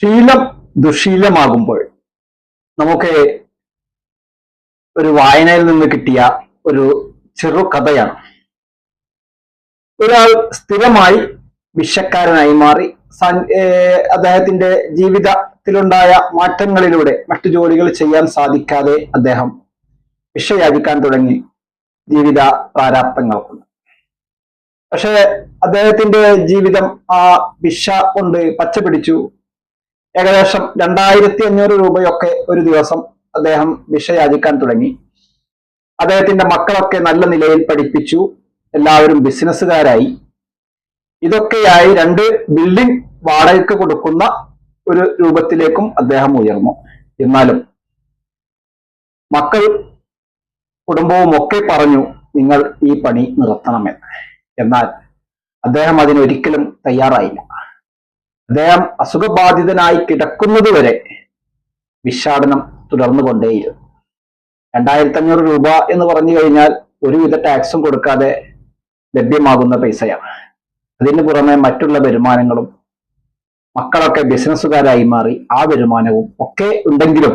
ശീലം ദുശീലമാകുമ്പോൾ നമുക്ക് ഒരു വായനയിൽ നിന്ന് കിട്ടിയ ഒരു ചെറു കഥയാണ്. ഒരാൾ സ്ഥിരമായി ഭിക്ഷക്കാരനായി മാറി അദ്ദേഹത്തിന്റെ ജീവിതത്തിലുണ്ടായ മാറ്റങ്ങളിലൂടെ മറ്റു ജോലികൾ ചെയ്യാൻ സാധിക്കാതെ അദ്ദേഹം ഭിക്ഷയാചിക്കാൻ തുടങ്ങി ജീവിത പ്രാരാബ്ധങ്ങൾ കൊണ്ട്. പക്ഷെ അദ്ദേഹത്തിന്റെ ജീവിതം ആ ഭിക്ഷ കൊണ്ട് പച്ചപിടിച്ചു. ഏകദേശം 2500 രൂപയൊക്കെ ഒരു ദിവസം അദ്ദേഹം ഭിക്ഷയാചിക്കാൻ തുടങ്ങി. അദ്ദേഹത്തിന്റെ മക്കളൊക്കെ നല്ല നിലയിൽ പഠിപ്പിച്ചു. എല്ലാവരും ബിസിനസ്സുകാരായി. ഇതൊക്കെയായി 2 ബിൽഡിംഗ് വാടകയ്ക്ക് കൊടുക്കുന്ന ഒരു രൂപത്തിലേക്കും അദ്ദേഹം ഉയർന്നു. എന്നാലും മക്കൾ കുടുംബവും ഒക്കെ പറഞ്ഞു നിങ്ങൾ ഈ പണി നിർത്തണമെന്ന്. എന്നാൽ അദ്ദേഹം അതിനൊരിക്കലും തയ്യാറായില്ല. അദ്ദേഹം അസുഖബാധിതനായി കിടക്കുന്നതുവരെ ഭിക്ഷാടനം തുടർന്നുകൊണ്ടേയിരുന്നു. 2500 രൂപ എന്ന് പറഞ്ഞു കഴിഞ്ഞാൽ ഒരുവിധ ടാക്സും കൊടുക്കാതെ ലഭ്യമാകുന്ന പൈസയാണ്. അതിന് പുറമെ മറ്റുള്ള വരുമാനങ്ങളും, മക്കളൊക്കെ ബിസിനസ്സുകാരായി മാറി, ആ വരുമാനവും ഒക്കെ ഉണ്ടെങ്കിലും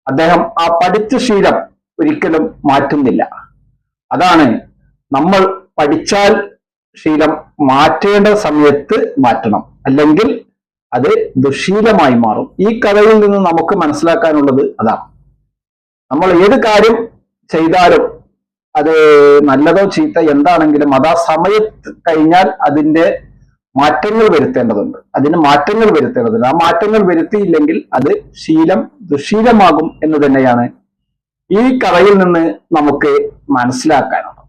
അദ്ദേഹം ആ പഠിച്ച ശീലം ഒരിക്കലും മാറ്റുന്നില്ല. അതാണ് നമ്മൾ പഠിച്ചാൽ ശീലം മാറ്റേണ്ട സമയത്ത് മാറ്റണം, അല്ലെങ്കിൽ അത് ദുശീലമായി മാറും. ഈ കഥയിൽ നിന്ന് നമുക്ക് മനസ്സിലാക്കാനുള്ളത് അതാണ്. നമ്മൾ ഏത് കാര്യം ചെയ്താലും അത് നല്ലതോ ചീത്ത എന്താണെങ്കിലും അത് ആ സമയത്ത് കഴിഞ്ഞാൽ അതിന്റെ മാറ്റങ്ങൾ വരുത്തേണ്ടതുണ്ട്. ആ മാറ്റങ്ങൾ വരുത്തിയില്ലെങ്കിൽ അത് ശീലം ദുശീലമാകും എന്ന് തന്നെയാണ് ഈ കഥയിൽ നിന്ന് നമുക്ക് മനസ്സിലാക്കാനുള്ളത്.